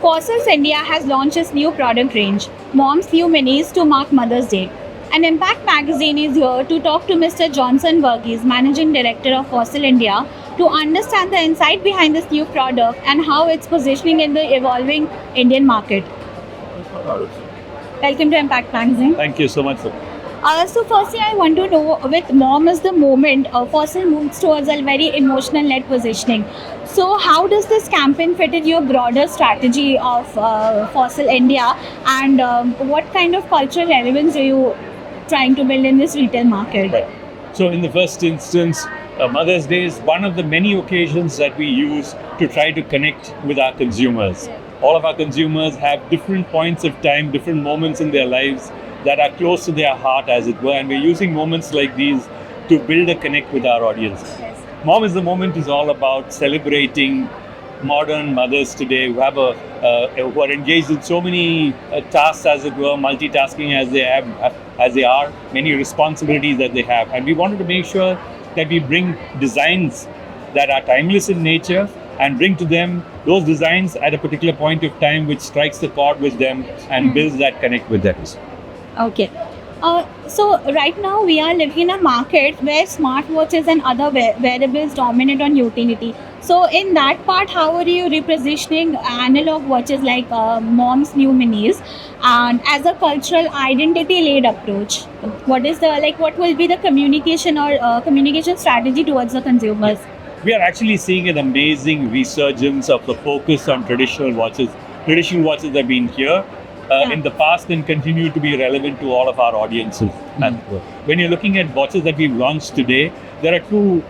Fossils India has launched its new product range, Mom's New Minis, to mark Mother's Day. And Impact Magazine is here to talk to Mr. Johnson Verghese, Managing Director of Fossil India, to understand the insight behind this new product and how it's positioning in the evolving Indian market. Welcome to Impact Magazine. Thank you so much, sir. So firstly, I want to know, with Mom is the Moment, Fossil moves towards a very emotional-led positioning. So how does this campaign fit in your broader strategy of Fossil India, and what kind of cultural relevance are you trying to build in this retail market? Right. So in the first instance, Mother's Day is one of the many occasions that we use to try to connect with our consumers. All of our consumers have different points of time, different moments in their lives that are close to their heart, as it were, and we're using moments like these to build a connect with our audience. Yes. Mom is the Moment is all about celebrating modern mothers today who have who are engaged in so many tasks, as it were, multitasking as they are, many responsibilities that they have, and we wanted to make sure that we bring designs that are timeless in nature and bring to them those designs at a particular point of time which strikes the chord with them and builds that connect with them. Okay. So right now we are living in a market where smartwatches and other wearables dominate on utility. So in that part, how are you repositioning analog watches like Mom's New Minis, and as a cultural identity-led approach? What will be the communication or communication strategy towards the consumers? We are actually seeing an amazing resurgence of the focus on traditional watches. Traditional watches have been here in the past and continue to be relevant to all of our audiences. And when you're looking at watches that we've launched today, there are two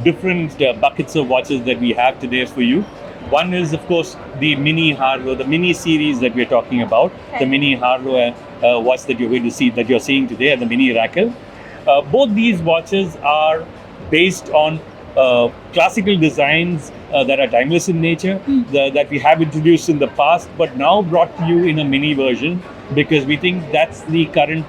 different buckets of watches that we have today for you. One is, of course, the Mini Harlow, the Mini series that we're talking about, the Mini Harlow watch that you're going to see, that you're seeing today, and the Mini Rackle. Both these watches are based on classical designs that are timeless in nature, that we have introduced in the past, but now brought to you in a mini version, because we think that's the current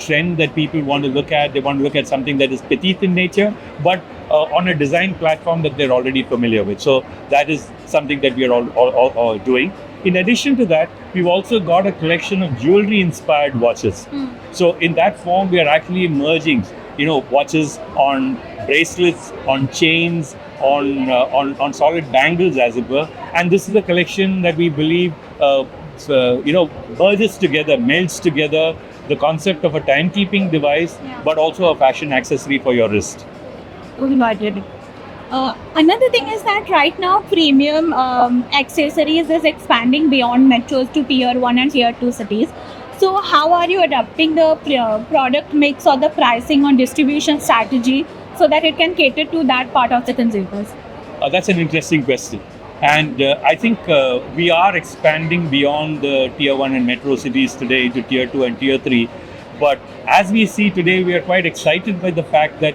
trend that people want to look at. They want to look at something that is petite in nature, but on a design platform that they're already familiar with. So that is something that we are all doing. In addition to that, we've also got a collection of jewelry-inspired watches. So in that form, we are actually merging, watches on bracelets, on chains, on solid bangles, as it were. And this is a collection that we believe, merges together, melds together the concept of a timekeeping device, but also a fashion accessory for your wrist. Another thing is that right now premium accessories is expanding beyond metros to tier 1 and tier 2 cities. So how are you adapting the product mix or the pricing or distribution strategy so that it can cater to that part of the consumers? That's an interesting question. And I think we are expanding beyond the tier 1 and metro cities today to tier 2 and tier 3. But as we see today, we are quite excited by the fact that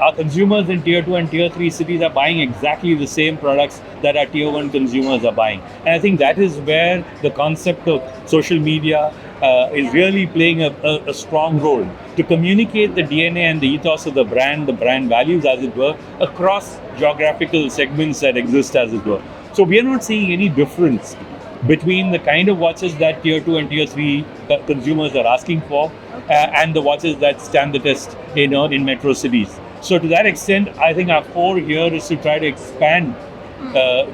our consumers in tier 2 and tier 3 cities are buying exactly the same products that our tier 1 consumers are buying. And I think that is where the concept of social media is really playing a strong role to communicate the DNA and the ethos of the brand values, as it were, across geographical segments that exist, as it were. So we are not seeing any difference between the kind of watches that tier 2 and tier 3 consumers are asking for and the watches that stand the test in metro cities. So to that extent, I think our core here is to try to expand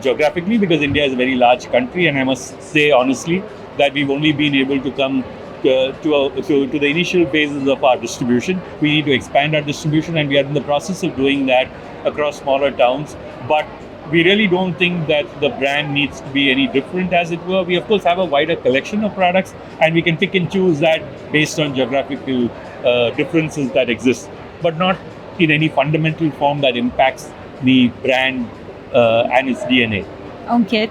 geographically, because India is a very large country, and I must say honestly that we've only been able to come to the initial phases of our distribution. We need to expand our distribution, and we are in the process of doing that across smaller towns. But we really don't think that the brand needs to be any different, as it were. We, of course, have a wider collection of products, and we can pick and choose that based on geographical differences that exist, but not in any fundamental form that impacts the brand and its DNA. Okay.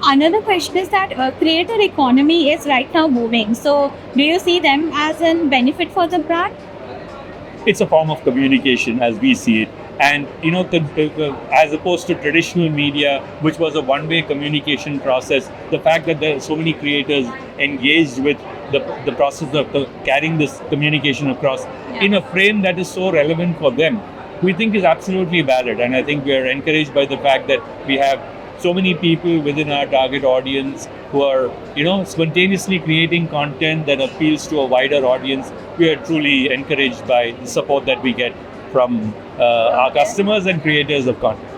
Another question is that creator economy is right now booming. So do you see them as a benefit for the brand? It's a form of communication as we see it. And, as opposed to traditional media, which was a one-way communication process, the fact that there are so many creators engaged with the process of carrying this communication across in a frame that is so relevant for them, we think is absolutely valid. And I think we are encouraged by the fact that we have so many people within our target audience who are, spontaneously creating content that appeals to a wider audience. We are truly encouraged by the support that we get from our customers and creators of content.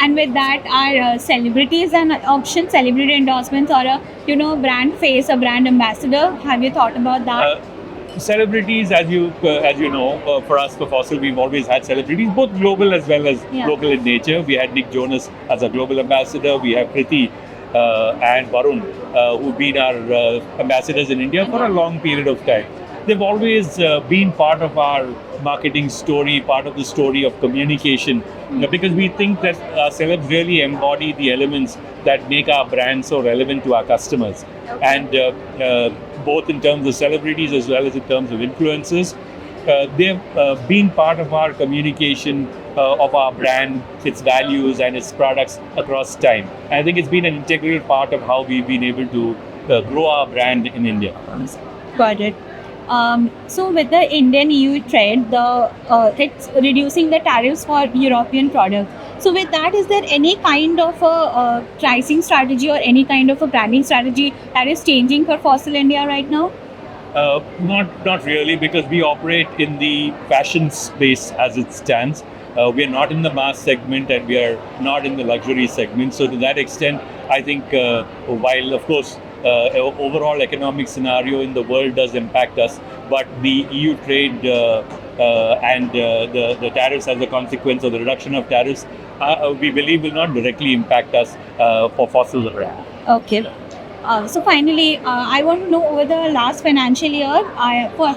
And with that, are celebrities an option, celebrity endorsements, or a brand face, a brand ambassador? Have you thought about that? Celebrities, as you know, for us, for Fossil, we've always had celebrities, both global as well as local in nature. We had Nick Jonas as a global ambassador. We have Kriti and Varun, who've been our ambassadors in India for a long period of time. They've always been part of our marketing story, part of the story of communication, because we think that celebs really embody the elements that make our brand so relevant to our customers. And both in terms of celebrities as well as in terms of influencers, they've been part of our communication of our brand, its values and its products across time. And I think it's been an integral part of how we've been able to grow our brand in India. Got it. So with the Indian EU trade, it's reducing the tariffs for European products. So with that, is there any kind of a pricing strategy or any kind of a branding strategy that is changing for Fossil India right now? Not really, because we operate in the fashion space as it stands. We are not in the mass segment and we are not in the luxury segment. So to that extent, I think while of course overall economic scenario in the world does impact us, but the EU trade and the tariffs as a consequence of the reduction of tariffs, we believe will not directly impact us for Fossil the brand. Okay. So finally, I want to know, over the last financial year,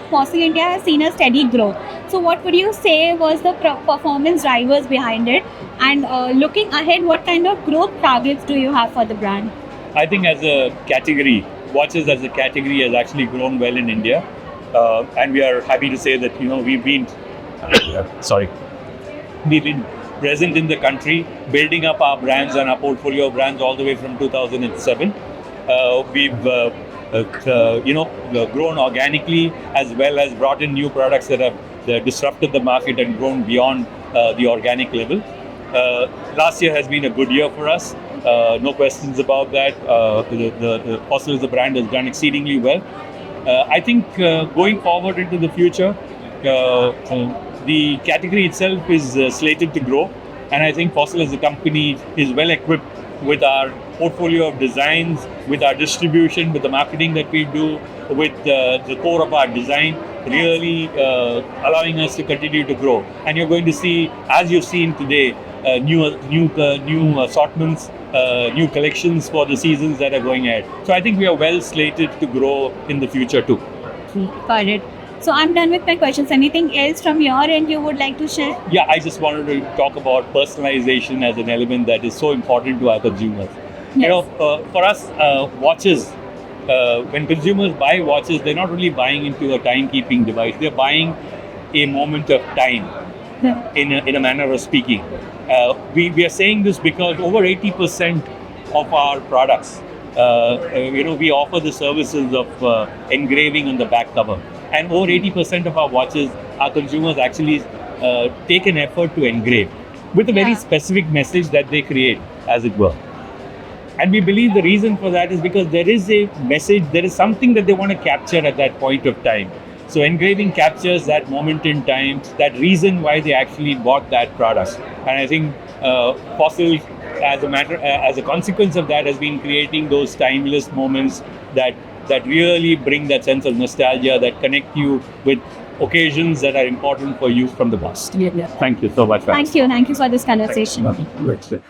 Fossil India has seen a steady growth. So what would you say was the performance drivers behind it? And looking ahead, what kind of growth targets do you have for the brand? I think as a category, watches as a category has actually grown well in India. And we are happy to say that, we've been present in the country, building up our brands and our portfolio of brands all the way from 2007. We've grown organically as well as brought in new products that have disrupted the market and grown beyond the organic level. Last year has been a good year for us. No questions about that. The Fossil as a brand has done exceedingly well. I think going forward into the future, the category itself is slated to grow, and I think Fossil as a company is well equipped with our portfolio of designs, with our distribution, with the marketing that we do, with the core of our design, really allowing us to continue to grow. And you're going to see, as you've seen today, new assortments, new collections for the seasons that are going ahead. So I think we are well slated to grow in the future too. Got it. So I'm done with my questions. Anything else from your end you would like to share? Yeah, I just wanted to talk about personalization as an element that is so important to our consumers. Yes. For us, watches, when consumers buy watches, they're not really buying into a timekeeping device. They're buying a moment of time, in a manner of speaking. We are saying this because over 80% of our products, we offer the services of engraving on the back cover. And over 80% of our watches, our consumers actually take an effort to engrave with a very specific message that they create, as it were. And we believe the reason for that is because there is a message, there is something that they want to capture at that point of time. So engraving captures that moment in time, that reason why they actually bought that product. And I think Fossil, as a consequence of that, has been creating those timeless moments that really bring that sense of nostalgia, that connect you with occasions that are important for you from the past. Yeah. Thank you so much. Thank you for this conversation. Thank you.